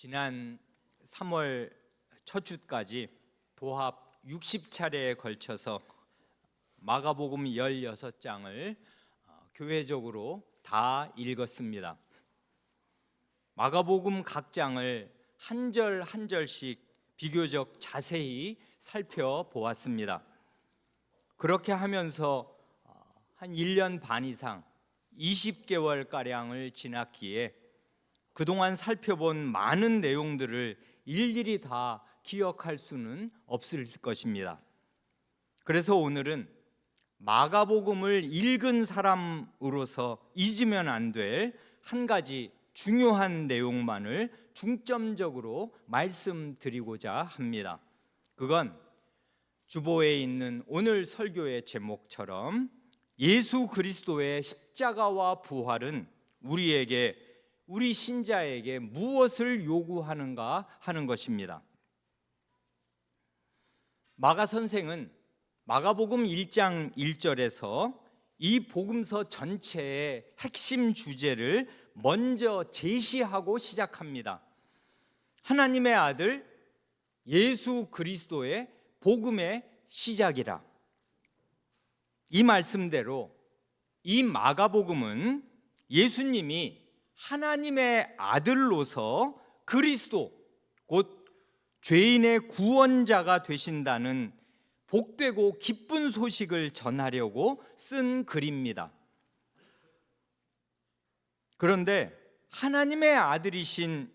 지난 3월 첫 주까지 도합 60차례에 걸쳐서 마가복음 16장을 교회적으로 다 읽었습니다. 마가복음 각 장을 한 절 한 절씩 비교적 자세히 살펴보았습니다. 그렇게 하면서 한 1년 반 이상 20개월가량을 지났기에 그동안 살펴본 많은 내용들을 일일이 다 기억할 수는 없을 것입니다. 그래서 오늘은 마가복음을 읽은 사람으로서 잊으면 안 될 한 가지 중요한 내용만을 중점적으로 말씀드리고자 합니다. 그건 주보에 있는 오늘 설교의 제목처럼 예수 그리스도의 십자가와 부활은 우리 신자에게 무엇을 요구하는가 하는 것입니다. 마가 선생은 마가복음 1장 1절에서 이 복음서 전체의 핵심 주제를 먼저 제시하고 시작합니다. 하나님의 아들 예수 그리스도의 복음의 시작이라. 이 말씀대로 이 마가복음은 예수님이 하나님의 아들로서 그리스도 곧 죄인의 구원자가 되신다는 복되고 기쁜 소식을 전하려고 쓴 글입니다. 그런데 하나님의 아들이신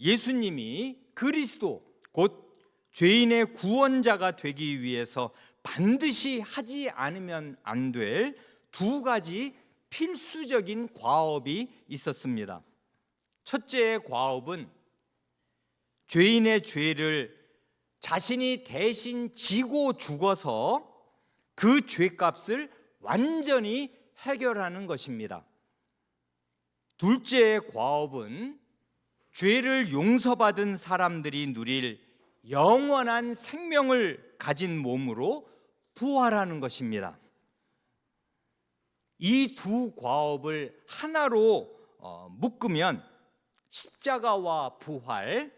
예수님이 그리스도 곧 죄인의 구원자가 되기 위해서 반드시 하지 않으면 안 될 두 가지 필수적인 과업이 있었습니다. 첫째의 과업은 죄인의 죄를 자신이 대신 지고 죽어서 그 죄값을 완전히 해결하는 것입니다. 둘째의 과업은 죄를 용서받은 사람들이 누릴 영원한 생명을 가진 몸으로 부활하는 것입니다. 이 두 과업을 하나로 묶으면 십자가와 부활,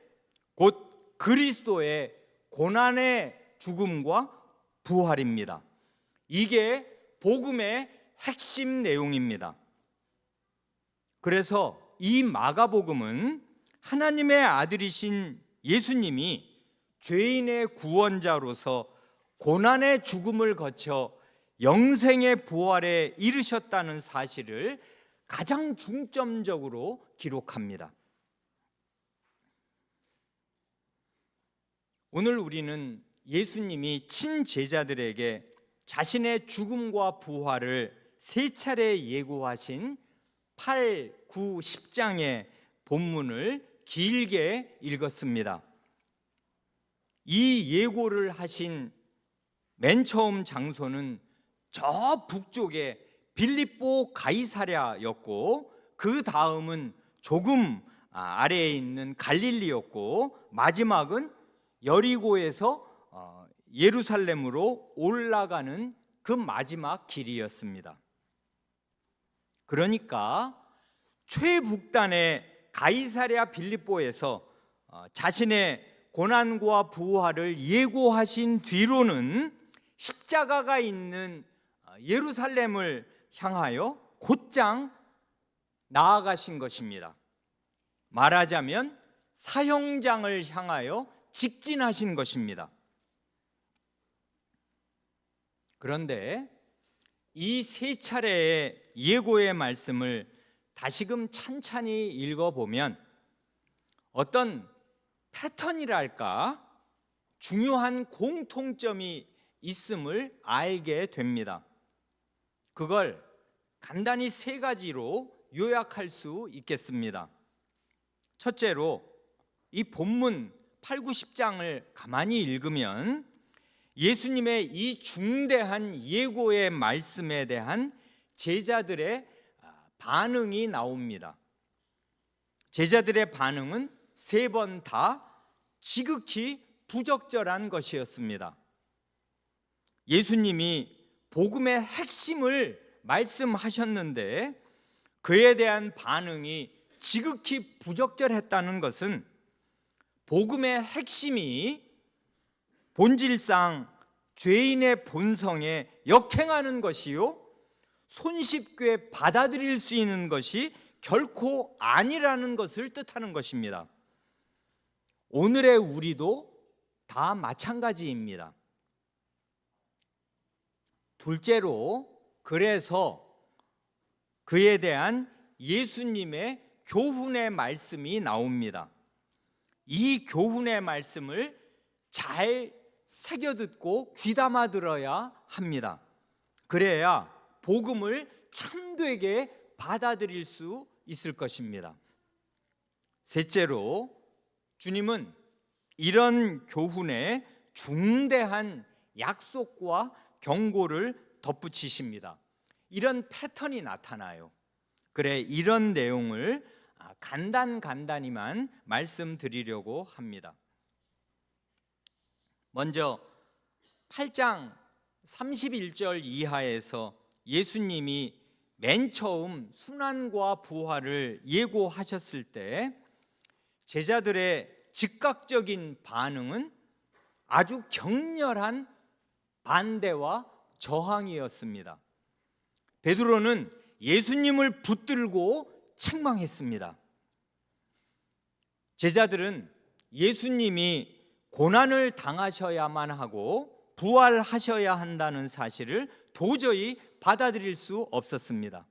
곧 그리스도의 고난의 죽음과 부활입니다. 이게 복음의 핵심 내용입니다. 그래서 이 마가복음은 하나님의 아들이신 예수님이 죄인의 구원자로서 고난의 죽음을 거쳐 영생의 부활에 이르셨다는 사실을 가장 중점적으로 기록합니다. 오늘 우리는 예수님이 친제자들에게 자신의 죽음과 부활을 세 차례 예고하신 8, 9, 10장의 본문을 길게 읽었습니다. 이 예고를 하신 맨 처음 장소는 저 북쪽에 빌립보 가이사랴였고 그 다음은 조금 아래에 있는 갈릴리였고 마지막은 여리고에서 예루살렘으로 올라가는 그 마지막 길이었습니다. 그러니까 최북단의 가이사랴 빌립보에서 자신의 고난과 부활을 예고하신 뒤로는 십자가가 있는 예루살렘을 향하여 곧장 나아가신 것입니다. 말하자면 사형장을 향하여 직진하신 것입니다. 그런데 이 세 차례의 예고의 말씀을 다시금 찬찬히 읽어보면 어떤 패턴이랄까 중요한 공통점이 있음을 알게 됩니다. 그걸 간단히 세 가지로 요약할 수 있겠습니다. 첫째로 이 본문 8, 9, 10장을 가만히 읽으면 예수님의 이 중대한 예고의 말씀에 대한 제자들의 반응이 나옵니다. 제자들의 반응은 세 번 다 지극히 부적절한 것이었습니다. 예수님이 복음의 핵심을 말씀하셨는데 그에 대한 반응이 지극히 부적절했다는 것은 복음의 핵심이 본질상 죄인의 본성에 역행하는 것이요, 손쉽게 받아들일 수 있는 것이 결코 아니라는 것을 뜻하는 것입니다. 오늘의 우리도 다 마찬가지입니다. 둘째로, 그래서 그에 대한 예수님의 교훈의 말씀이 나옵니다. 이 교훈의 말씀을 잘 새겨듣고 귀담아 들어야 합니다. 그래야 복음을 참되게 받아들일 수 있을 것입니다. 셋째로, 주님은 이런 교훈에 중대한 약속과 경고를 덧붙이십니다. 이런 패턴이 나타나요. 그래, 이런 내용을 간단히만 말씀드리려고 합니다. 먼저 8장 31절 이하에서 예수님이 맨 처음 순환과 부활을 예고하셨을 때 제자들의 즉각적인 반응은 아주 격렬한 반대와 저항이었습니다. 베드로는 예수님을 붙들고 책망했습니다. 제자들은 예수님이 고난을 당하셔야만 하고 부활하셔야 한다는 사실을 도저히 받아들일 수 없었습니다.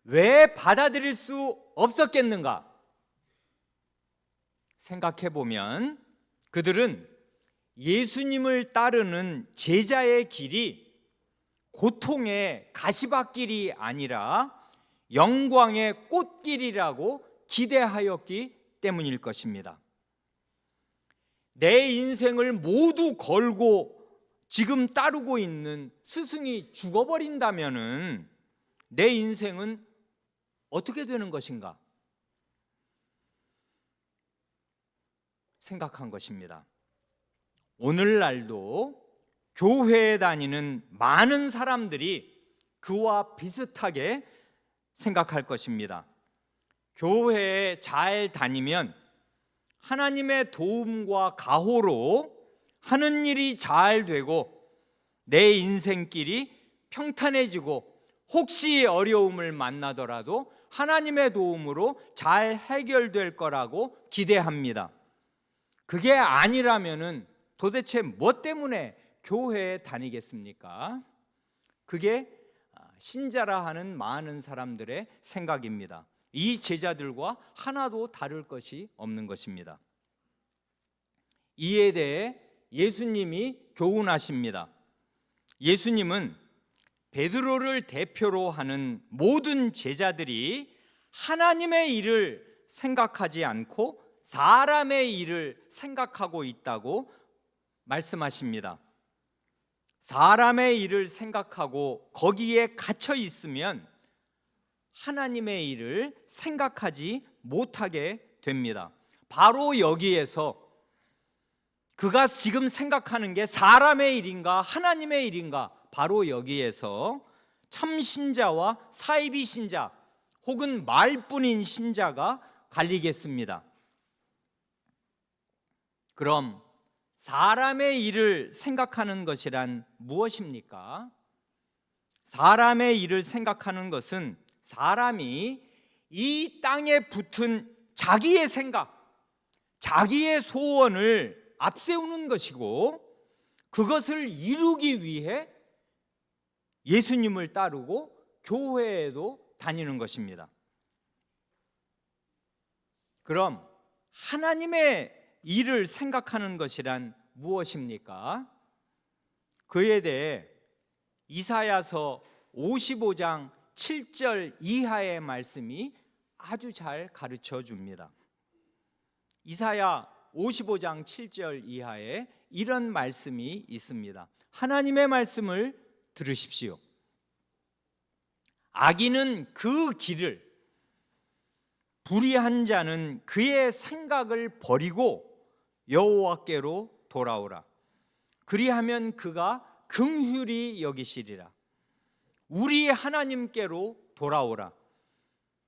왜 받아들일 수 없었겠는가? 생각해 보면 그들은 예수님을 따르는 제자의 길이 고통의 가시밭길이 아니라 영광의 꽃길이라고 기대하였기 때문일 것입니다. 내 인생을 모두 걸고 지금 따르고 있는 스승이 죽어버린다면은 내 인생은 어떻게 되는 것인가 생각한 것입니다. 오늘날도 교회에 다니는 많은 사람들이 그와 비슷하게 생각할 것입니다. 교회에 잘 다니면 하나님의 도움과 가호로 하는 일이 잘 되고 내 인생길이 평탄해지고 혹시 어려움을 만나더라도 하나님의 도움으로 잘 해결될 거라고 기대합니다. 그게 아니라면은 도대체 뭐 때문에 교회에 다니겠습니까? 그게 신자라 하는 많은 사람들의 생각입니다. 이 제자들과 하나도 다를 것이 없는 것입니다. 이에 대해 예수님이 교훈하십니다. 예수님은 베드로를 대표로 하는 모든 제자들이 하나님의 일을 생각하지 않고 사람의 일을 생각하고 있다고 말씀하십니다. 사람의 일을 생각하고 거기에 갇혀 있으면 하나님의 일을 생각하지 못하게 됩니다. 바로 여기에서 그가 지금 생각하는 게 사람의 일인가 하나님의 일인가, 바로 여기에서 참신자와 사이비 신자 혹은 말뿐인 신자가 갈리겠습니다. 그럼 사람의 일을 생각하는 것이란 무엇입니까? 사람의 일을 생각하는 것은 사람이 이 땅에 붙은 자기의 생각, 자기의 소원을 앞세우는 것이고 그것을 이루기 위해 예수님을 따르고 교회에도 다니는 것입니다. 그럼 하나님의 일을 생각하는 것이란 무엇입니까? 그에 대해 이사야서 55장 7절 이하의 말씀이 아주 잘 가르쳐 줍니다. 이사야 55장 7절 이하에 이런 말씀이 있습니다. 하나님의 말씀을 들으십시오. 악인은 그 길을, 불의한 자는 그의 생각을 버리고 여호와께로 돌아오라. 그리하면 그가 긍휼히 여기시리라. 우리 하나님께로 돌아오라.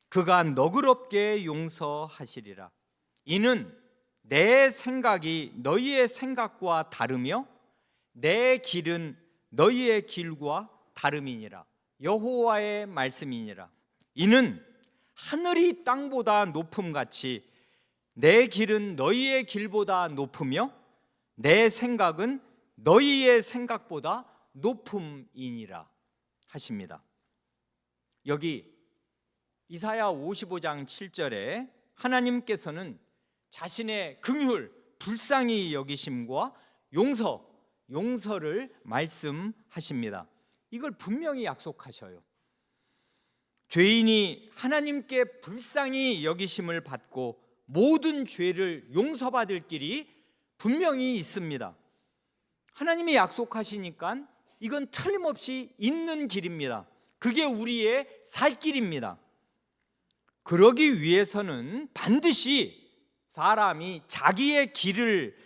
그가 너그럽게 용서하시리라. 이는 내 생각이 너희의 생각과 다르며 내 길은 너희의 길과 다름이니라. 여호와의 말씀이니라. 이는 하늘이 땅보다 높음같이 내 길은 너희의 길보다 높으며 내 생각은 너희의 생각보다 높음이니라 하십니다. 여기 이사야 55장 7절에 하나님께서는 자신의 긍휼, 불쌍히 여기심과 용서를 말씀하십니다. 이걸 분명히 약속하셔요. 죄인이 하나님께 불쌍히 여기심을 받고 모든 죄를 용서받을 길이 분명히 있습니다. 하나님이 약속하시니까 이건 틀림없이 있는 길입니다. 그게 우리의 살 길입니다. 그러기 위해서는 반드시 사람이 자기의 길을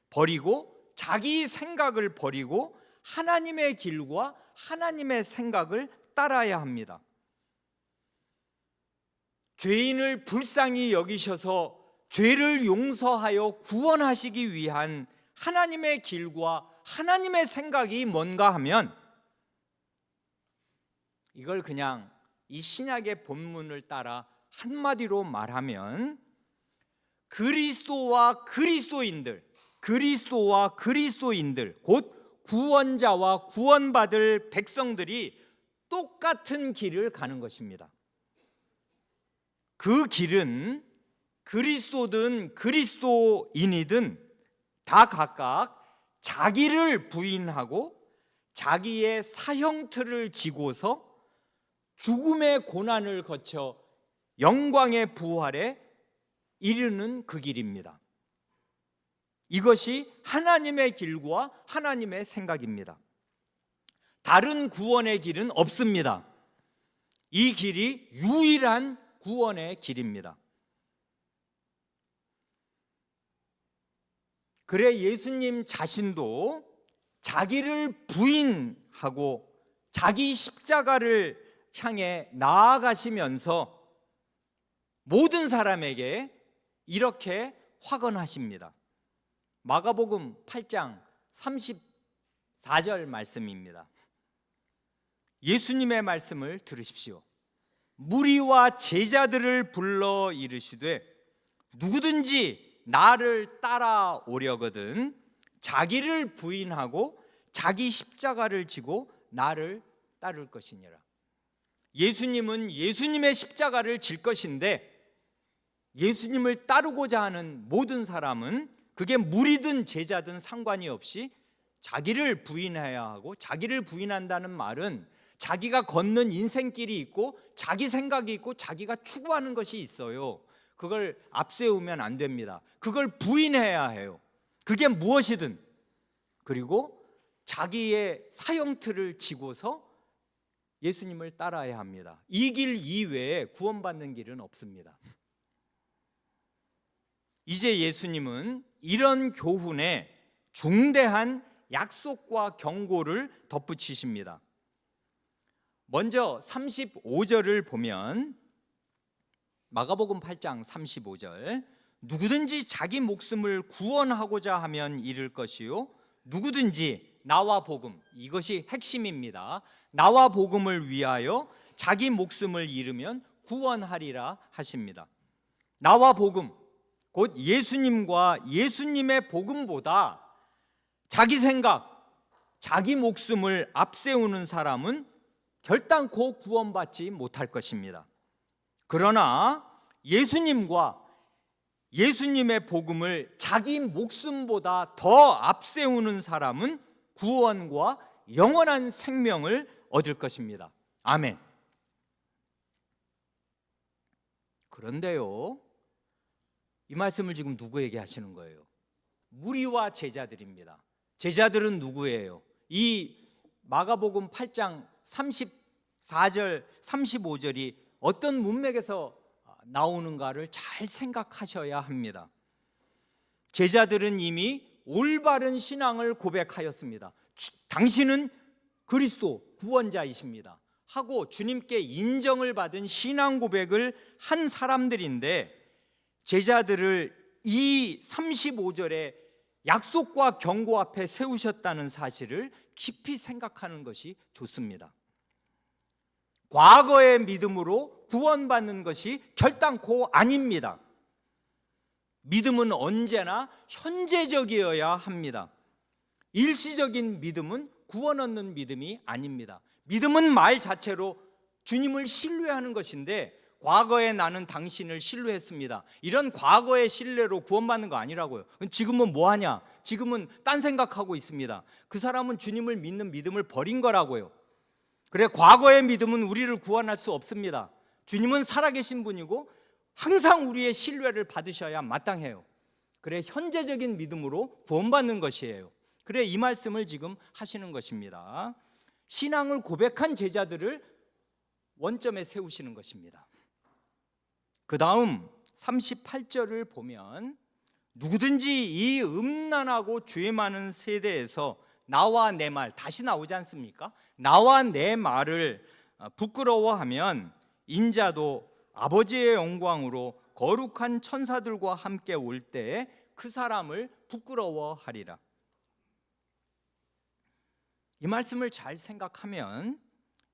버리고 자기 생각을 버리고 하나님의 길과 하나님의 생각을 따라야 합니다. 죄인을 불쌍히 여기셔서 죄를 용서하여 구원하시기 위한 하나님의 길과 하나님의 생각이 뭔가 하면, 이걸 그냥 이 신약의 본문을 따라 한마디로 말하면 그리스도와 그리스도인들, 곧 구원자와 구원받을 백성들이 똑같은 길을 가는 것입니다. 그 길은 그리스도든 그리스도인이든 다 각각 자기를 부인하고 자기의 사형틀을 지고서 죽음의 고난을 거쳐 영광의 부활에 이르는 그 길입니다. 이것이 하나님의 길과 하나님의 생각입니다. 다른 구원의 길은 없습니다. 이 길이 유일한 구원의 길입니다. 그래 예수님 자신도 자기를 부인하고 자기 십자가를 향해 나아가시면서 모든 사람에게 이렇게 확언하십니다. 마가복음 8장 34절 말씀입니다. 예수님의 말씀을 들으십시오. 무리와 제자들을 불러 이르시되 누구든지 나를 따라오려거든 자기를 부인하고 자기 십자가를 지고 나를 따를 것이니라. 예수님은 예수님의 십자가를 질 것인데 예수님을 따르고자 하는 모든 사람은 그게 무리든 제자든 상관이 없이 자기를 부인해야 하고, 자기를 부인한다는 말은 자기가 걷는 인생길이 있고 자기 생각이 있고 자기가 추구하는 것이 있어요. 그걸 앞세우면 안 됩니다. 그걸 부인해야 해요. 그게 무엇이든. 그리고 자기의 사형틀을 지고서 예수님을 따라야 합니다. 이 길 이외에 구원받는 길은 없습니다. 이제 예수님은 이런 교훈에 중대한 약속과 경고를 덧붙이십니다. 먼저 35절을 보면 마가복음 8장 35절, 누구든지 자기 목숨을 구원하고자 하면 잃을 것이요 누구든지 나와 복음, 이것이 핵심입니다. 나와 복음을 위하여 자기 목숨을 잃으면 구원하리라 하십니다. 나와 복음, 곧 예수님과 예수님의 복음보다 자기 생각, 자기 목숨을 앞세우는 사람은 결단코 구원받지 못할 것입니다. 그러나 예수님과 예수님의 복음을 자기 목숨보다 더 앞세우는 사람은 구원과 영원한 생명을 얻을 것입니다. 아멘. 그런데요, 이 말씀을 지금 누구에게 하시는 거예요? 무리와 제자들입니다. 제자들은 누구예요? 이 마가복음 8장 34절, 35절이 어떤 문맥에서 나오는가를 잘 생각하셔야 합니다. 제자들은 이미 올바른 신앙을 고백하였습니다. 당신은 그리스도 구원자이십니다 하고 주님께 인정을 받은 신앙 고백을 한 사람들인데, 제자들을 이 35절에 약속과 경고 앞에 세우셨다는 사실을 깊이 생각하는 것이 좋습니다. 과거의 믿음으로 구원받는 것이 결단코 아닙니다. 믿음은 언제나 현재적이어야 합니다. 일시적인 믿음은 구원 얻는 믿음이 아닙니다. 믿음은 말 자체로 주님을 신뢰하는 것인데, 과거에 나는 당신을 신뢰했습니다, 이런 과거의 신뢰로 구원받는 거 아니라고요. 지금은 뭐하냐? 지금은 딴 생각하고 있습니다. 그 사람은 주님을 믿는 믿음을 버린 거라고요. 그래, 과거의 믿음은 우리를 구원할 수 없습니다. 주님은 살아계신 분이고 항상 우리의 신뢰를 받으셔야 마땅해요. 그래, 현재적인 믿음으로 구원받는 것이에요. 그래, 이 말씀을 지금 하시는 것입니다. 신앙을 고백한 제자들을 원점에 세우시는 것입니다. 그 다음 38절을 보면, 누구든지 이 음란하고 죄 많은 세대에서 나와 내 말, 다시 나오지 않습니까? 나와 내 말을 부끄러워하면 인자도 아버지의 영광으로 거룩한 천사들과 함께 올 때에 그 사람을 부끄러워하리라. 이 말씀을 잘 생각하면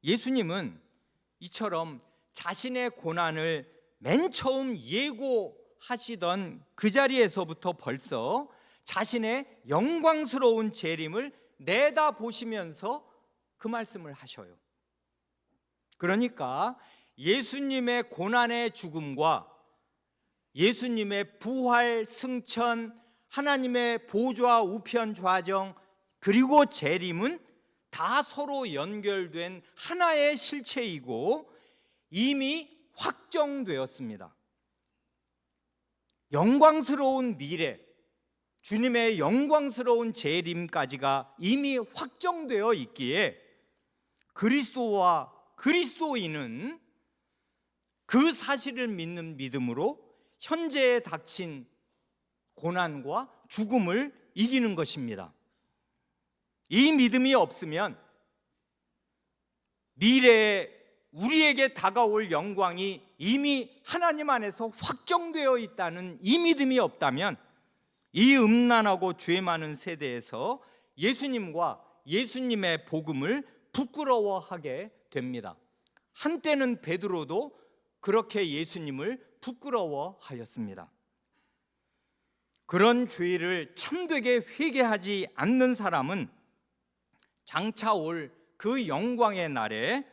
예수님은 이처럼 자신의 고난을 맨 처음 예고하시던 그 자리에서부터 벌써 자신의 영광스러운 재림을 내다보시면서 그 말씀을 하셔요. 그러니까 예수님의 고난의 죽음과 예수님의 부활, 승천, 하나님의 보좌 우편 좌정, 그리고 재림은 다 서로 연결된 하나의 실체이고 이미 확정되었습니다. 영광스러운 미래, 주님의 영광스러운 재림까지가 이미 확정되어 있기에 그리스도와 그리스도인은 그 사실을 믿는 믿음으로 현재에 닥친 고난과 죽음을 이기는 것입니다. 이 믿음이 없으면 미래에 우리에게 다가올 영광이 이미 하나님 안에서 확정되어 있다는 이 믿음이 없다면 이 음란하고 죄 많은 세대에서 예수님과 예수님의 복음을 부끄러워하게 됩니다. 한때는 베드로도 그렇게 예수님을 부끄러워하였습니다. 그런 죄를 참되게 회개하지 않는 사람은 장차 올 그 영광의 날에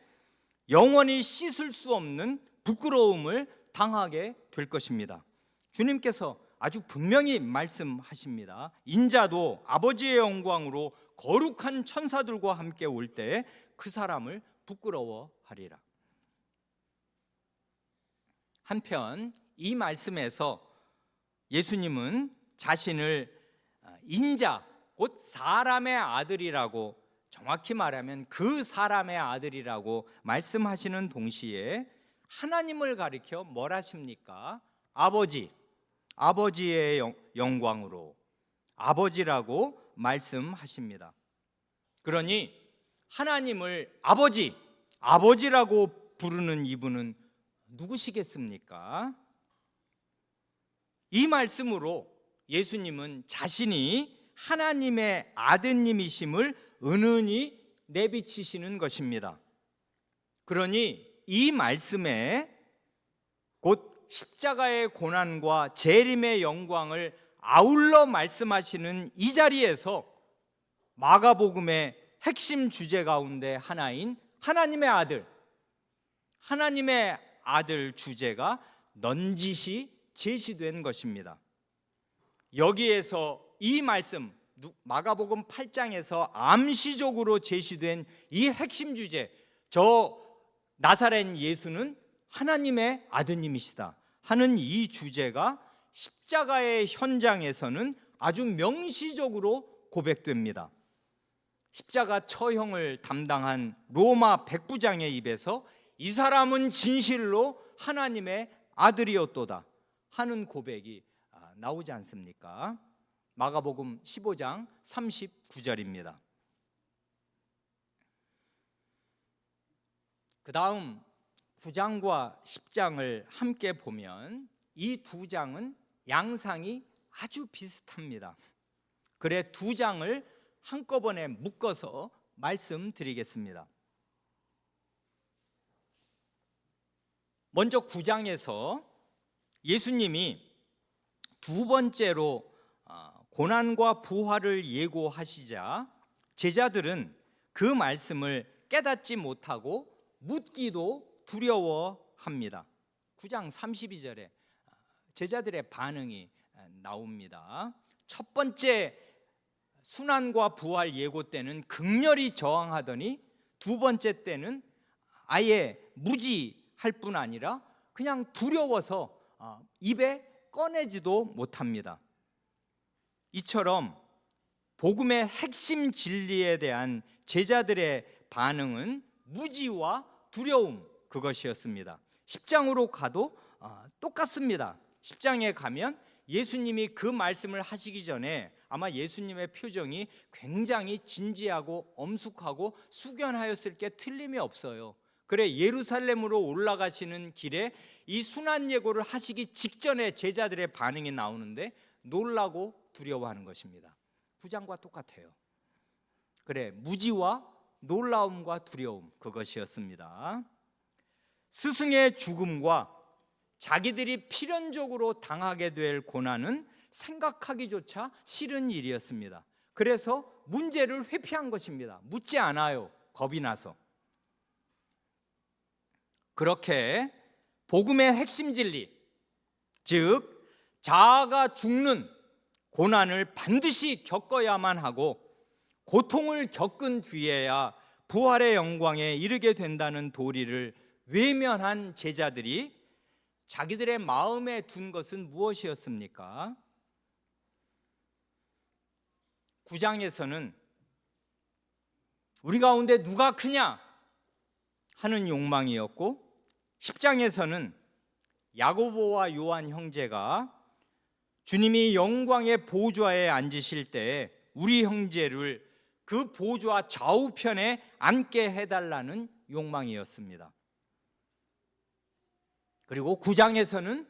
영원히 씻을 수 없는 부끄러움을 당하게 될 것입니다. 주님께서 아주 분명히 말씀하십니다. 인자도 아버지의 영광으로 거룩한 천사들과 함께 올 때 그 사람을 부끄러워하리라. 한편 이 말씀에서 예수님은 자신을 인자, 곧 사람의 아들이라고, 정확히 말하면 그 사람의 아들이라고 말씀하시는 동시에 하나님을 가리켜 뭘 하십니까? 아버지의 영광으로 아버지라고 말씀하십니다. 그러니 하나님을 아버지라고 부르는 이분은 누구시겠습니까? 이 말씀으로 예수님은 자신이 하나님의 아드님이심을 은은히 내비치시는 것입니다. 그러니 이 말씀에 곧 십자가의 고난과 재림의 영광을 아울러 말씀하시는 이 자리에서 마가복음의 핵심 주제 가운데 하나인 하나님의 아들 주제가 넌지시 제시된 것입니다. 여기에서 이 말씀, 마가복음 8장에서 암시적으로 제시된 이 핵심 주제, 저 나사렛 예수는 하나님의 아드님이시다 하는 이 주제가 십자가의 현장에서는 아주 명시적으로 고백됩니다. 십자가 처형을 담당한 로마 백부장의 입에서 이 사람은 진실로 하나님의 아들이었도다 하는 고백이 나오지 않습니까? 마가복음 15장 39절입니다. 그 다음 9장과 10장을 함께 보면 이 두 장은 양상이 아주 비슷합니다. 그래 두 장을 한꺼번에 묶어서 말씀드리겠습니다. 먼저 9장에서 예수님이 두 번째로 고난과 부활을 예고하시자 제자들은 그 말씀을 깨닫지 못하고 묻기도 두려워합니다. 9장 32절에 제자들의 반응이 나옵니다. 첫 번째 순환과 부활 예고 때는 극렬히 저항하더니 두 번째 때는 아예 무지할 뿐 아니라 그냥 두려워서 입에 꺼내지도 못합니다. 이처럼 복음의 핵심 진리에 대한 제자들의 반응은 무지와 두려움, 그것이었습니다. 10장으로 가도 똑같습니다. 10장에 가면 예수님이 그 말씀을 하시기 전에 아마 예수님의 표정이 굉장히 진지하고 엄숙하고 숙연하였을 게 틀림이 없어요. 그래 예루살렘으로 올라가시는 길에 이 순환 예고를 하시기 직전에 제자들의 반응이 나오는데 놀라고 두려워하는 것입니다. 9장과 똑같아요. 그래 무지와 놀라움과 두려움, 그것이었습니다. 스승의 죽음과 자기들이 필연적으로 당하게 될 고난은 생각하기조차 싫은 일이었습니다. 그래서 문제를 회피한 것입니다. 묻지 않아요. 겁이 나서. 그렇게 복음의 핵심 진리, 즉 자아가 죽는 고난을 반드시 겪어야만 하고 고통을 겪은 뒤에야 부활의 영광에 이르게 된다는 도리를 외면한 제자들이 자기들의 마음에 둔 것은 무엇이었습니까? 9장에서는 우리 가운데 누가 크냐 하는 욕망이었고 10장에서는 야고보와 요한 형제가 주님이 영광의 보좌에 앉으실 때 우리 형제를 그 보좌 좌우편에 앉게 해달라는 욕망이었습니다. 그리고 9장에서는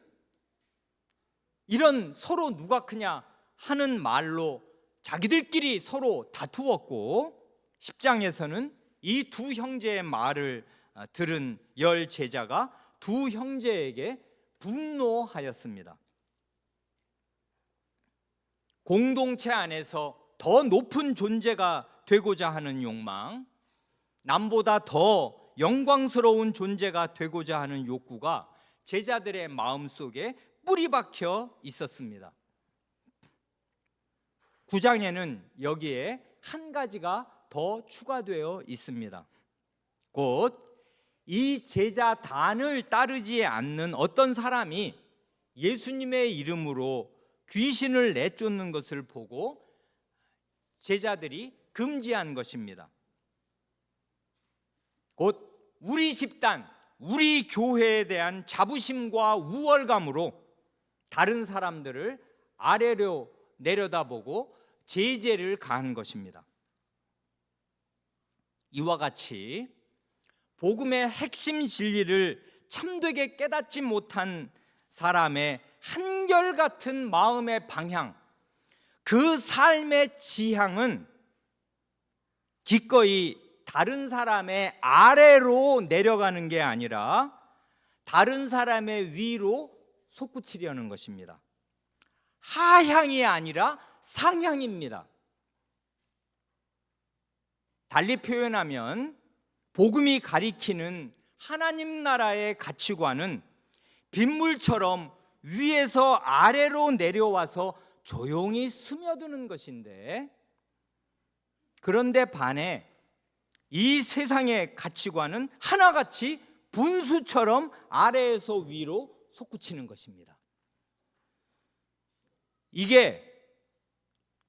이런 서로 누가 크냐 하는 말로 자기들끼리 서로 다투었고 10장에서는 이 두 형제의 말을 들은 열 제자가 두 형제에게 분노하였습니다. 공동체 안에서 더 높은 존재가 되고자 하는 욕망, 남보다 더 영광스러운 존재가 되고자 하는 욕구가 제자들의 마음속에 뿌리 박혀 있었습니다. 9장에는 여기에 한 가지가 더 추가되어 있습니다. 곧 이 제자단을 따르지 않는 어떤 사람이 예수님의 이름으로 귀신을 내쫓는 것을 보고 제자들이 금지한 것입니다. 곧 우리 집단, 우리 교회에 대한 자부심과 우월감으로 다른 사람들을 아래로 내려다보고 제재를 가한 것입니다. 이와 같이 복음의 핵심 진리를 참되게 깨닫지 못한 사람의 한결같은 마음의 방향, 그 삶의 지향은 기꺼이 다른 사람의 아래로 내려가는 게 아니라 다른 사람의 위로 솟구치려는 것입니다. 하향이 아니라 상향입니다. 달리 표현하면 복음이 가리키는 하나님 나라의 가치관은 빗물처럼 위에서 아래로 내려와서 조용히 스며드는 것인데, 그런데 반해 이 세상의 가치관은 하나같이 분수처럼 아래에서 위로 솟구치는 것입니다. 이게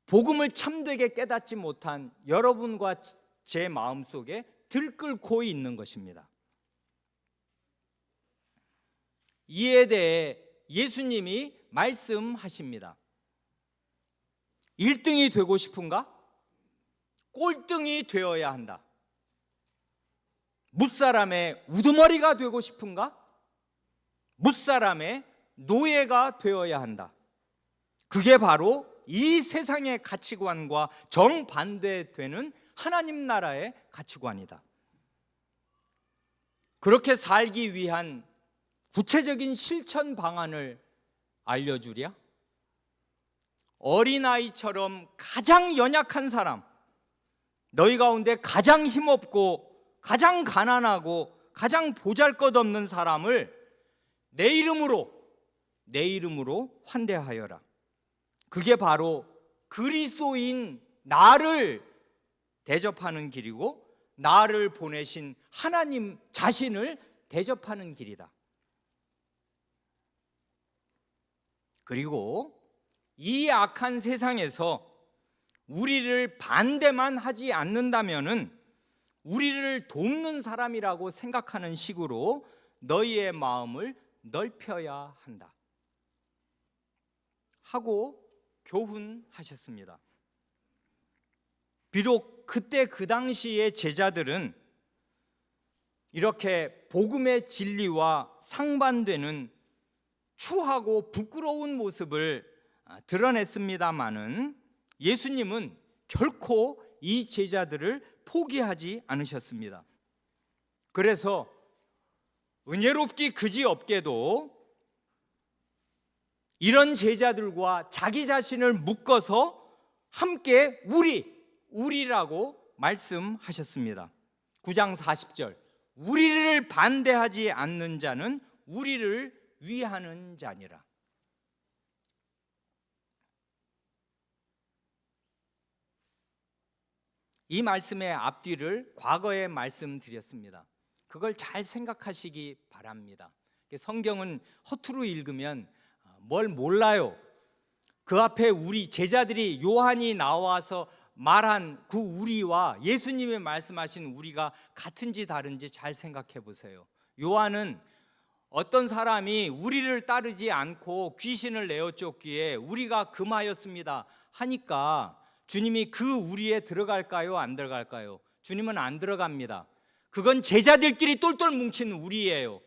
복음을 참되게 깨닫지 못한 여러분과 제 마음속에 들끓고 있는 것입니다. 이에 대해 예수님이 말씀하십니다. 1등이 되고 싶은가? 꼴등이 되어야 한다. 무사람의 우두머리가 되고 싶은가? 무사람의 노예가 되어야 한다. 그게 바로 이 세상의 가치관과 정반대되는 하나님 나라의 가치관이다. 그렇게 살기 위한 구체적인 실천 방안을 알려주랴? 어린아이처럼 가장 연약한 사람, 너희 가운데 가장 힘없고 가장 가난하고 가장 보잘것없는 사람을 내 이름으로 환대하여라. 그게 바로 그리스도인 나를 대접하는 길이고 나를 보내신 하나님 자신을 대접하는 길이다. 그리고 이 악한 세상에서 우리를 반대만 하지 않는다면은 우리를 돕는 사람이라고 생각하는 식으로 너희의 마음을 넓혀야 한다 하고 교훈하셨습니다. 비록 그때 그 당시의 제자들은 이렇게 복음의 진리와 상반되는 추하고 부끄러운 모습을 드러냈습니다마는 예수님은 결코 이 제자들을 포기하지 않으셨습니다. 그래서 은혜롭기 그지없게도 이런 제자들과 자기 자신을 묶어서 함께 우리라고 말씀하셨습니다. 9장 40절, 우리를 반대하지 않는 자는 우리를 위하는 자니라. 이 말씀의 앞뒤를 과거에 말씀드렸습니다. 그걸 잘 생각하시기 바랍니다. 성경은 허투루 읽으면 뭘 몰라요. 그 앞에 우리 제자들이 요한이 나와서 말한 그 우리와 예수님이 말씀하신 우리가 같은지 다른지 잘 생각해 보세요. 요한은 어떤 사람이 우리를 따르지 않고 귀신을 내어 쫓기에 우리가 금하였습니다 하니까 주님이 그 우리에 들어갈까요? 안 들어갈까요? 주님은 안 들어갑니다. 그건 제자들끼리 똘똘 뭉친 우리예요.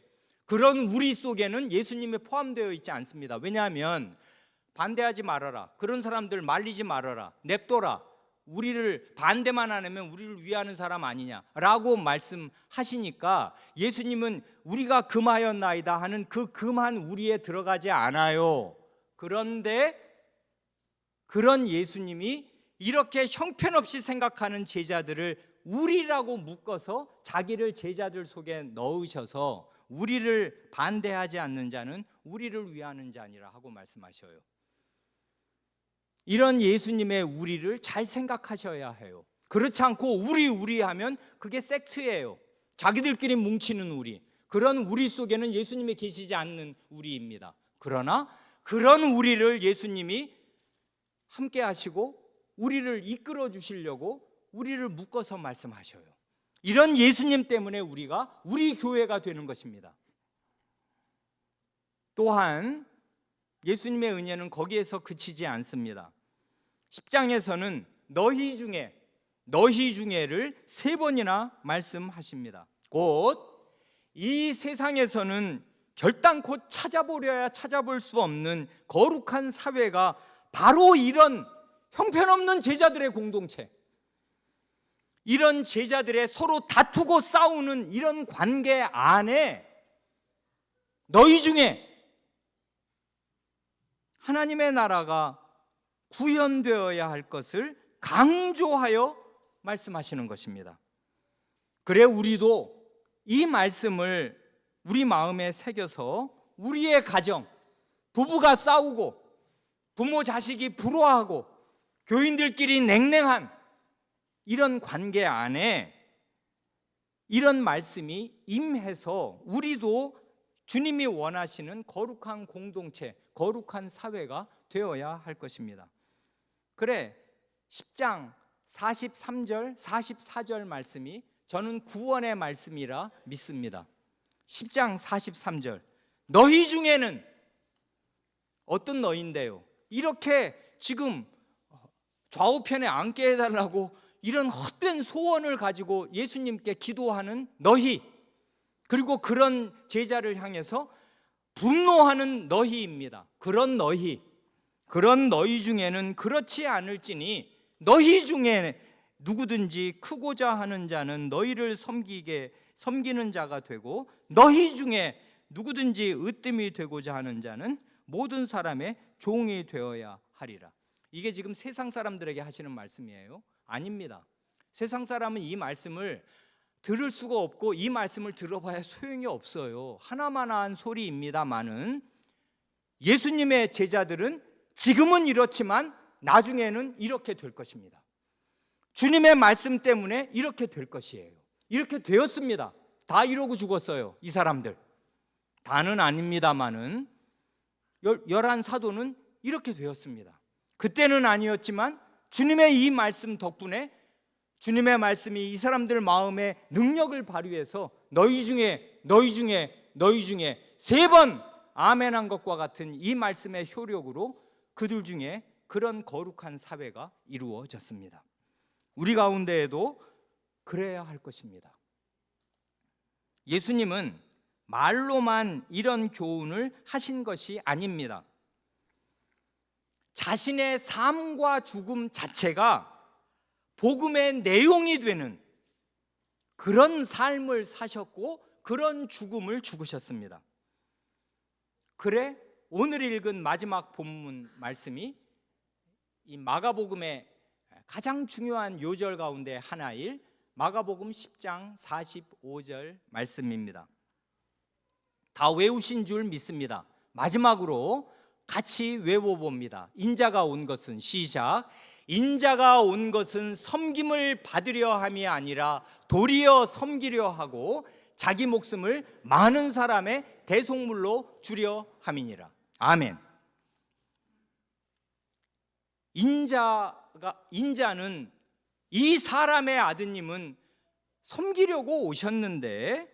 그런 우리 속에는 예수님이 포함되어 있지 않습니다. 왜냐하면 반대하지 말아라, 그런 사람들 말리지 말아라, 냅둬라, 우리를 반대만 안 하면 우리를 위하는 사람 아니냐라고 말씀하시니까 예수님은 우리가 금하였나이다 하는 그 금한 우리에 들어가지 않아요. 그런데 그런 예수님이 이렇게 형편없이 생각하는 제자들을 우리라고 묶어서 자기를 제자들 속에 넣으셔서 우리를 반대하지 않는 자는 우리를 위하는 자니라 하고 말씀하셔요. 이런 예수님의 우리를 잘 생각하셔야 해요. 그렇지 않고 우리 하면 그게 섹트예요. 자기들끼리 뭉치는 우리, 그런 우리 속에는 예수님이 계시지 않는 우리입니다. 그러나 그런 우리를 예수님이 함께 하시고 우리를 이끌어 주시려고 우리를 묶어서 말씀하셔요. 이런 예수님 때문에 우리가 우리 교회가 되는 것입니다. 또한 예수님의 은혜는 거기에서 그치지 않습니다. 10장에서는 너희 중에를 3번이나 말씀하십니다. 곧 이 세상에서는 결단코 찾아보려야 찾아볼 수 없는 거룩한 사회가 바로 이런 형편없는 제자들의 공동체, 이런 제자들의 서로 다투고 싸우는 이런 관계 안에 너희 중에 하나님의 나라가 구현되어야 할 것을 강조하여 말씀하시는 것입니다. 그래 우리도 이 말씀을 우리 마음에 새겨서 우리의 가정, 부부가 싸우고 부모 자식이 불화하고 교인들끼리 냉랭한 이런 관계 안에 이런 말씀이 임해서 우리도 주님이 원하시는 거룩한 공동체, 거룩한 사회가 되어야 할 것입니다. 그래 10장 43절 44절 말씀이 저는 구원의 말씀이라 믿습니다. 10장 43절, 너희 중에는, 어떤 너희인데요? 이렇게 지금 좌우편에 앉게 해달라고 이런 헛된 소원을 가지고 예수님께 기도하는 너희, 그리고 그런 제자를 향해서 분노하는 너희입니다. 그런 너희, 그런 너희 중에는 그렇지 않을지니 너희 중에 누구든지 크고자 하는 자는 너희를 섬기는 자가 되고 너희 중에 누구든지 으뜸이 되고자 하는 자는 모든 사람의 종이 되어야 하리라. 이게 지금 세상 사람들에게 하시는 말씀이에요? 아닙니다. 세상 사람은 이 말씀을 들을 수가 없고 이 말씀을 들어봐야 소용이 없어요. 하나만한 소리입니다마는 예수님의 제자들은 지금은 이렇지만 나중에는 이렇게 될 것입니다. 주님의 말씀 때문에 이렇게 될 것이에요. 이렇게 되었습니다. 다 이러고 죽었어요. 이 사람들 다는 아닙니다마는 11 사도는 이렇게 되었습니다. 그때는 아니었지만 주님의 이 말씀 덕분에 주님의 말씀이 이 사람들 마음에 능력을 발휘해서 너희 중에 3번 아멘한 것과 같은 이 말씀의 효력으로 그들 중에 그런 거룩한 사회가 이루어졌습니다. 우리 가운데에도 그래야 할 것입니다. 예수님은 말로만 이런 교훈을 하신 것이 아닙니다. 자신의 삶과 죽음 자체가 복음의 내용이 되는 그런 삶을 사셨고 그런 죽음을 죽으셨습니다. 그래 오늘 읽은 마지막 본문 말씀이 이 마가복음의 가장 중요한 요절 가운데 하나일 마가복음 10장 45절 말씀입니다. 다 외우신 줄 믿습니다. 마지막으로 같이 외워봅니다. 인자가 온 것은 시작. 인자가 온 것은 섬김을 받으려 함이 아니라 도리어 섬기려 하고 자기 목숨을 많은 사람의 대속물로 주려 함이니라. 아멘. 인자는 이 사람의 아드님은 섬기려고 오셨는데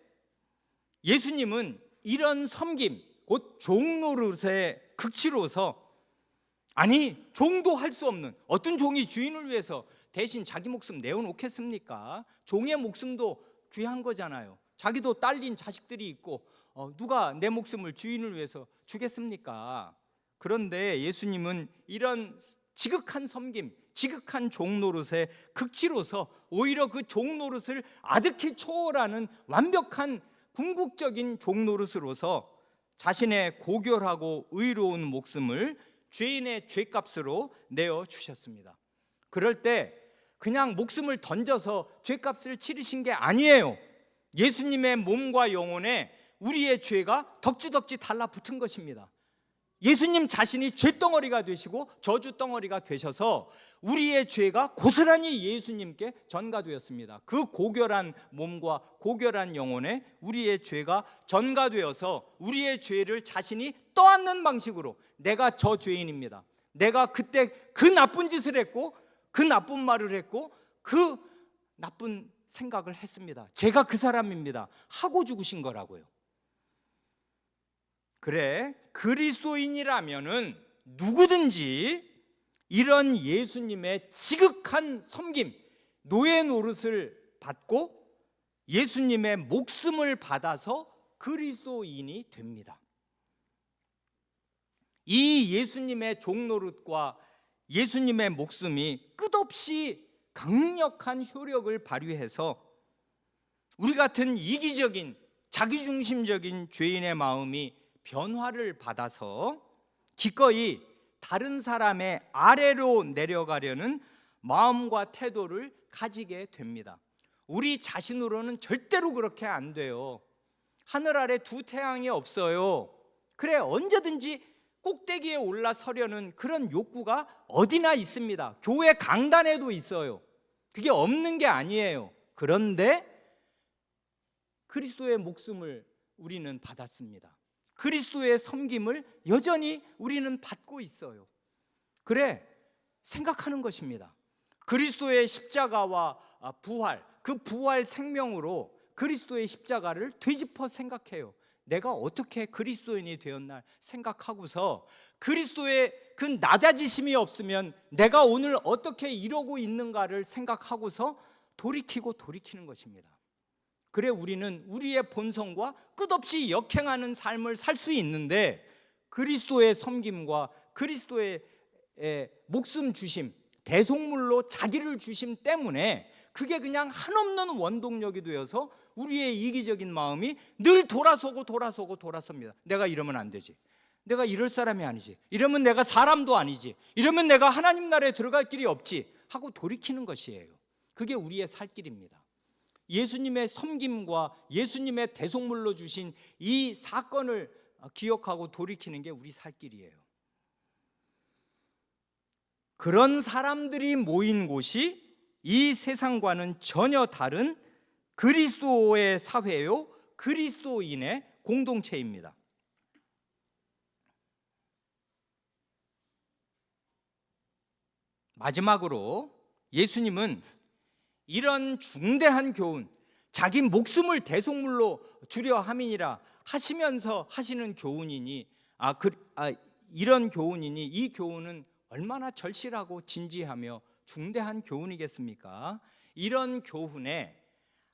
예수님은 이런 섬김, 곧 종노릇의 극치로서 아니 종도 할 수 없는 어떤 종이 주인을 위해서 대신 자기 목숨 내어놓겠습니까? 종의 목숨도 귀한 거잖아요. 자기도 딸린 자식들이 있고 누가 내 목숨을 주인을 위해서 주겠습니까? 그런데 예수님은 이런 지극한 섬김, 지극한 종노릇의 극치로서 오히려 그 종노릇을 아득히 초월하는 완벽한 궁극적인 종노릇으로서 자신의 고결하고 의로운 목숨을 죄인의 죄값으로 내어주셨습니다. 그럴 때 그냥 목숨을 던져서 죄값을 치르신 게 아니에요. 예수님의 몸과 영혼에 우리의 죄가 덕지덕지 달라붙은 것입니다. 예수님 자신이 죄덩어리가 되시고 저주덩어리가 되셔서 우리의 죄가 고스란히 예수님께 전가되었습니다. 그 고결한 몸과 고결한 영혼에 우리의 죄가 전가되어서 우리의 죄를 자신이 떠안는 방식으로 내가 저 죄인입니다. 내가 그때 그 나쁜 짓을 했고 그 나쁜 말을 했고 그 나쁜 생각을 했습니다. 제가 그 사람입니다 하고 죽으신 거라고요. 그래 그리스도인이라면은 누구든지 이런 예수님의 지극한 섬김, 노예 노릇을 받고 예수님의 목숨을 받아서 그리스도인이 됩니다. 이 예수님의 종노릇과 예수님의 목숨이 끝없이 강력한 효력을 발휘해서 우리 같은 이기적인 자기중심적인 죄인의 마음이 변화를 받아서 기꺼이 다른 사람의 아래로 내려가려는 마음과 태도를 가지게 됩니다. 우리 자신으로는 절대로 그렇게 안 돼요. 하늘 아래 두 태양이 없어요. 그래 언제든지 꼭대기에 올라서려는 그런 욕구가 어디나 있습니다. 교회 강단에도 있어요. 그게 없는 게 아니에요. 그런데 그리스도의 목숨을 우리는 받았습니다. 그리스도의 섬김을 여전히 우리는 받고 있어요. 그래 생각하는 것입니다. 그리스도의 십자가와 부활, 그 부활 생명으로 그리스도의 십자가를 되짚어 생각해요. 내가 어떻게 그리스도인이 되었나 생각하고서 그리스도의 그 낮아지심이 없으면 내가 오늘 어떻게 이러고 있는가를 생각하고서 돌이키는 것입니다. 그래 우리는 우리의 본성과 끝없이 역행하는 삶을 살 수 있는데 그리스도의 섬김과 그리스도의 목숨 주심, 대속물로 자기를 주심 때문에 그게 그냥 한없는 원동력이 되어서 우리의 이기적인 마음이 늘 돌아섭니다. 내가 이러면 안 되지, 내가 이럴 사람이 아니지, 이러면 내가 사람도 아니지, 이러면 내가 하나님 나라에 들어갈 길이 없지 하고 돌이키는 것이에요. 그게 우리의 살 길입니다. 예수님의 섬김과 예수님의 대속물로 주신 이 사건을 기억하고 돌이키는 게 우리 살 길이에요. 그런 사람들이 모인 곳이 이 세상과는 전혀 다른 그리스도의 사회요, 그리스도인의 공동체입니다. 마지막으로 예수님은 이런 중대한 교훈, 자기 목숨을 대속물로 주려 함이니라 하시면서 하시는 교훈이니 이런 교훈이니 이 교훈은 얼마나 절실하고 진지하며 중대한 교훈이겠습니까? 이런 교훈에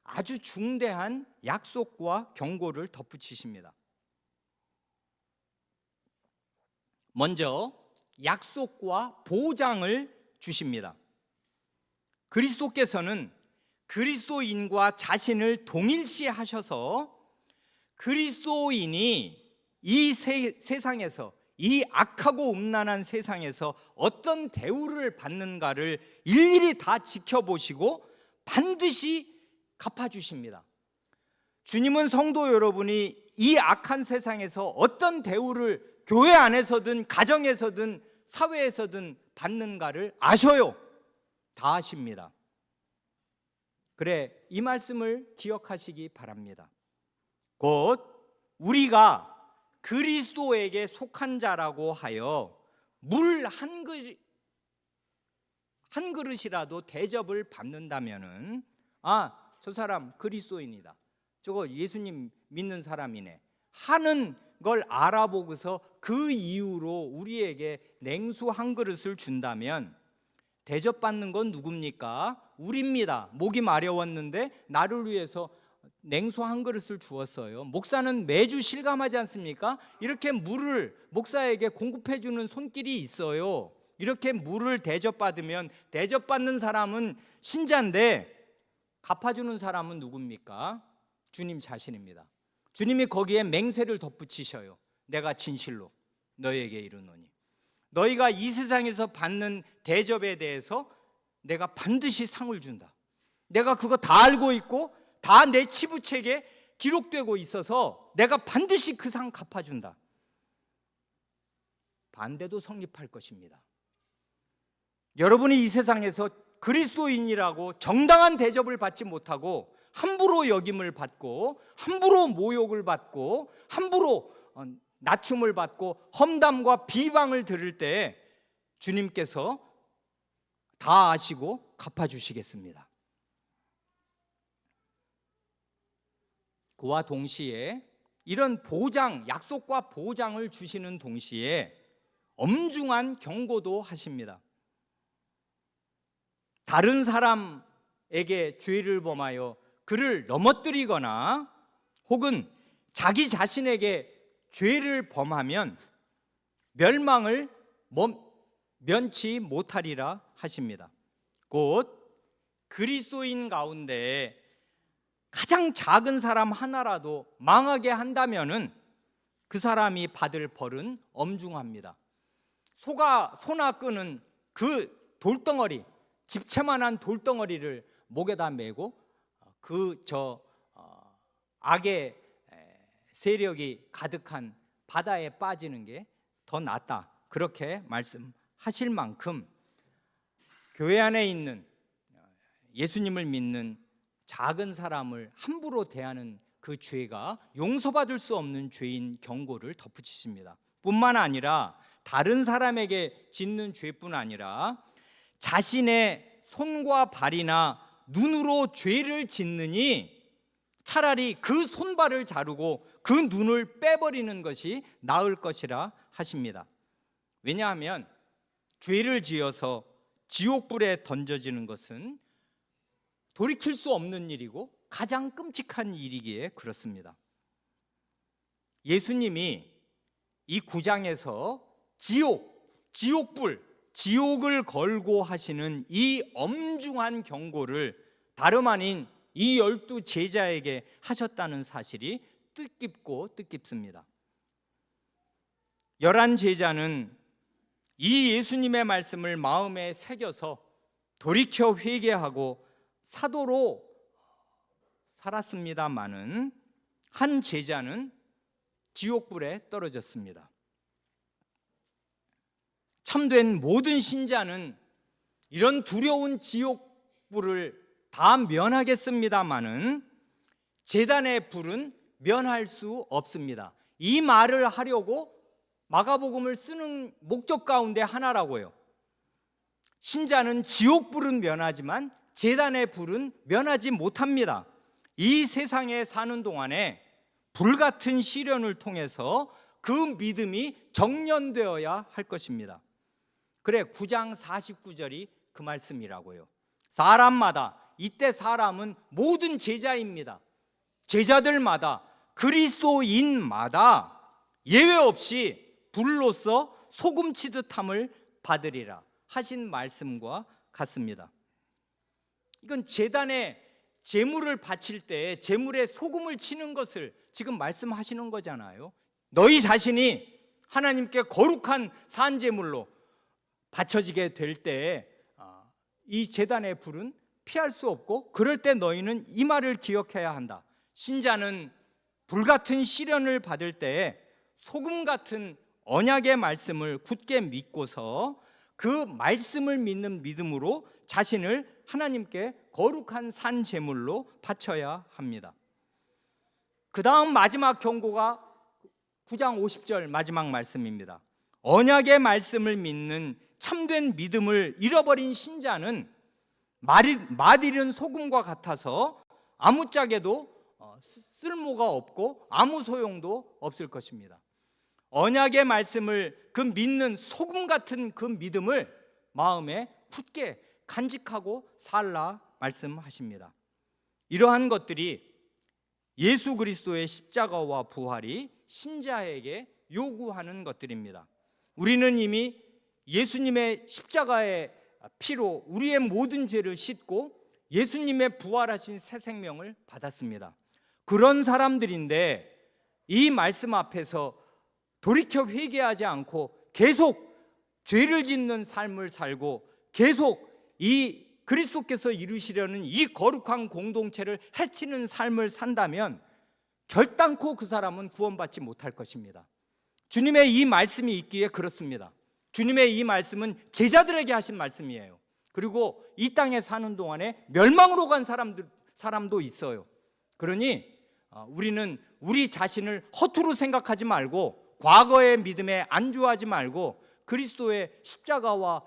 아주 중대한 약속과 경고를 덧붙이십니다. 먼저 약속과 보장을 주십니다. 그리스도께서는 그리스도인과 자신을 동일시하셔서 그리스도인이 이 세상에서, 이 악하고 음란한 세상에서 어떤 대우를 받는가를 일일이 다 지켜보시고 반드시 갚아주십니다. 주님은 성도 여러분이 이 악한 세상에서 어떤 대우를 교회 안에서든 가정에서든 사회에서든 받는가를 아셔요. 다 아십니다. 그래, 이 말씀을 기억하시기 바랍니다. 곧 우리가 그리스도에게 속한 자라고 하여 물 한 그릇이라도 대접을 받는다면은 저 사람 그리스도인이다, 저거 예수님 믿는 사람이네 하는 걸 알아보고서 그 이유로 우리에게 냉수 한 그릇을 준다면 대접받는 건 누굽니까? 우리입니다. 목이 마려웠는데 나를 위해서 냉수 한 그릇을 주었어요. 목사는 매주 실감하지 않습니까? 이렇게 물을 목사에게 공급해 주는 손길이 있어요. 이렇게 물을 대접받으면 대접받는 사람은 신자인데 갚아주는 사람은 누굽니까? 주님 자신입니다. 주님이 거기에 맹세를 덧붙이셔요. 내가 진실로 너희에게 이르노니 너희가 이 세상에서 받는 대접에 대해서 내가 반드시 상을 준다. 내가 그거 다 알고 있고 다 내 치부책에 기록되고 있어서 내가 반드시 그 상 갚아준다. 반대도 성립할 것입니다. 여러분이 이 세상에서 그리스도인이라고 정당한 대접을 받지 못하고 함부로 여김을 받고 함부로 모욕을 받고 함부로 낮춤을 받고 험담과 비방을 들을 때 주님께서 다 아시고 갚아주시겠습니다. 그와 동시에 이런 보장, 약속과 보장을 주시는 동시에 엄중한 경고도 하십니다. 다른 사람에게 죄를 범하여 그를 넘어뜨리거나 혹은 자기 자신에게 죄를 범하면 멸망을 면치 못하리라 하십니다. 곧 그리스도인 가운데 가장 작은 사람 하나라도 망하게 한다면은 그 사람이 받을 벌은 엄중합니다. 소나 끄는 그 돌덩어리, 집채만한 돌덩어리를 목에다 메고 악의 세력이 가득한 바다에 빠지는 게 더 낫다, 그렇게 말씀하실 만큼 교회 안에 있는 예수님을 믿는 작은 사람을 함부로 대하는 그 죄가 용서받을 수 없는 죄인 경고를 덧붙이십니다. 뿐만 아니라 다른 사람에게 짓는 죄뿐 아니라 자신의 손과 발이나 눈으로 죄를 짓느니 차라리 그 손발을 자르고 그 눈을 빼버리는 것이 나을 것이라 하십니다. 왜냐하면 죄를 지어서 지옥불에 던져지는 것은 돌이킬 수 없는 일이고 가장 끔찍한 일이기에 그렇습니다. 예수님이 이 9장에서 지옥불, 지옥을 걸고 하시는 이 엄중한 경고를 다름 아닌 이 12 제자에게 하셨다는 사실이 뜻깊고 뜻깊습니다. 11 제자는 이 예수님의 말씀을 마음에 새겨서 돌이켜 회개하고 사도로 살았습니다마는 한 제자는 지옥불에 떨어졌습니다. 참된 모든 신자는 이런 두려운 지옥불을 다 면하겠습니다마는 제단의 불은 면할 수 없습니다. 이 말을 하려고 마가복음을 쓰는 목적 가운데 하나라고요. 신자는 지옥불은 면하지만 제단의 불은 면하지 못합니다. 이 세상에 사는 동안에 불같은 시련을 통해서 그 믿음이 정련되어야 할 것입니다. 그래 9장 49절이 그 말씀이라고요. 사람마다, 이때 사람은 모든 제자입니다. 제자들마다, 그리스도인마다 예외 없이 불로서 소금치듯함을 받으리라 하신 말씀과 같습니다. 이건 제단에 제물을 바칠 때 제물에 소금을 치는 것을 지금 말씀하시는 거잖아요. 너희 자신이 하나님께 거룩한 산제물로 바쳐지게 될 때 이 제단의 불은 피할 수 없고, 그럴 때 너희는 이 말을 기억해야 한다. 신자는 불같은 시련을 받을 때 소금 같은 언약의 말씀을 굳게 믿고서 그 말씀을 믿는 믿음으로 자신을 하나님께 거룩한 산 제물로 바쳐야 합니다. 그 다음 마지막 경고가 9장 50절 마지막 말씀입니다. 언약의 말씀을 믿는 참된 믿음을 잃어버린 신자는 맛 잃은 소금과 같아서 아무짝에도 쓸모가 없고 아무 소용도 없을 것입니다. 언약의 말씀을 그 믿는 소금 같은 그 믿음을 마음에 굳게 간직하고 살라 말씀하십니다. 이러한 것들이 예수 그리스도의 십자가와 부활이 신자에게 요구하는 것들입니다. 우리는 이미 예수님의 십자가의 피로 우리의 모든 죄를 씻고 예수님의 부활하신 새 생명을 받았습니다. 그런 사람들인데 이 말씀 앞에서 돌이켜 회개하지 않고 계속 죄를 짓는 삶을 살고 계속 이 그리스도께서 이루시려는 이 거룩한 공동체를 해치는 삶을 산다면 결단코 그 사람은 구원받지 못할 것입니다. 주님의 이 말씀이 있기에 그렇습니다. 주님의 이 말씀은 제자들에게 하신 말씀이에요. 그리고 이 땅에 사는 동안에 멸망으로 간 사람도 있어요. 그러니 우리는 우리 자신을 허투루 생각하지 말고 과거의 믿음에 안주하지 말고 그리스도의 십자가와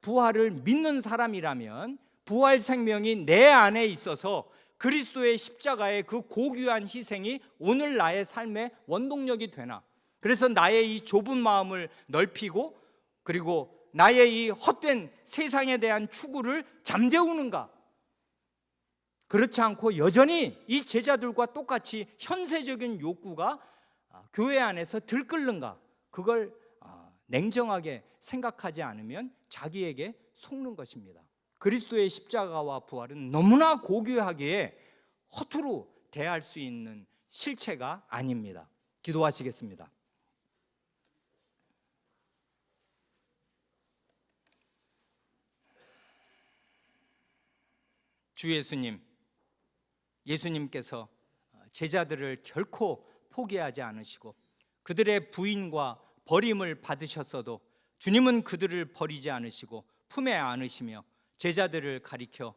부활을 믿는 사람이라면 부활 생명이 내 안에 있어서 그리스도의 십자가의 그 고귀한 희생이 오늘 나의 삶의 원동력이 되나, 그래서 나의 이 좁은 마음을 넓히고 그리고 나의 이 헛된 세상에 대한 추구를 잠재우는가? 그렇지 않고 여전히 이 제자들과 똑같이 현세적인 욕구가 교회 안에서 들끓는가? 그걸 냉정하게 생각하지 않으면 자기에게 속는 것입니다. 그리스도의 십자가와 부활은 너무나 고귀하기에 허투루 대할 수 있는 실체가 아닙니다. 기도하시겠습니다. 주 예수님께서 제자들을 결코 포기하지 않으시고 그들의 부인과 버림을 받으셨어도 주님은 그들을 버리지 않으시고 품에 안으시며 제자들을 가리켜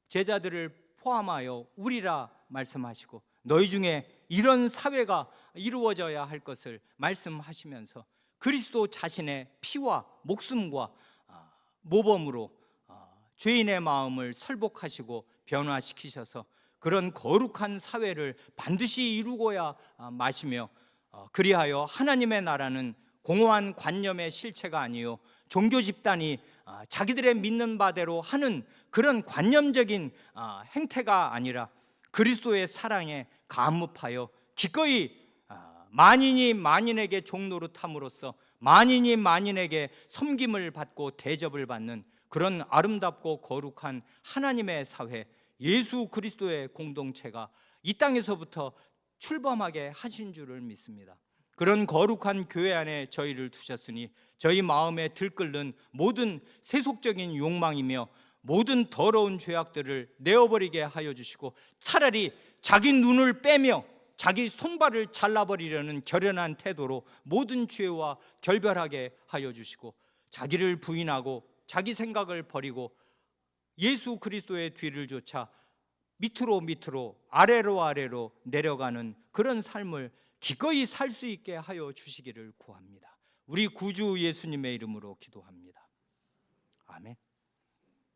제자들을 포함하여 우리라 말씀하시고 너희 중에 이런 사회가 이루어져야 할 것을 말씀하시면서 그리스도 자신의 피와 목숨과 모범으로 죄인의 마음을 설복하시고 변화시키셔서 그런 거룩한 사회를 반드시 이루고야 마시며 그리하여 하나님의 나라는 공허한 관념의 실체가 아니요 종교 집단이 자기들의 믿는 바대로 하는 그런 관념적인 행태가 아니라 그리스도의 사랑에 감업하여 기꺼이 만인이 만인에게 종노릇함으로써 만인이 만인에게 섬김을 받고 대접을 받는 그런 아름답고 거룩한 하나님의 사회, 예수 그리스도의 공동체가 이 땅에서부터 출범하게 하신 줄을 믿습니다. 그런 거룩한 교회 안에 저희를 두셨으니 저희 마음에 들끓는 모든 세속적인 욕망이며 모든 더러운 죄악들을 내어버리게 하여 주시고, 차라리 자기 눈을 빼며 자기 손발을 잘라버리려는 결연한 태도로 모든 죄와 결별하게 하여 주시고, 자기를 부인하고 자기 생각을 버리고 예수 그리스도의 뒤를 쫓아 밑으로 아래로 내려가는 그런 삶을 기꺼이 살 수 있게 하여 주시기를 구합니다. 우리 구주 예수님의 이름으로 기도합니다. 아멘.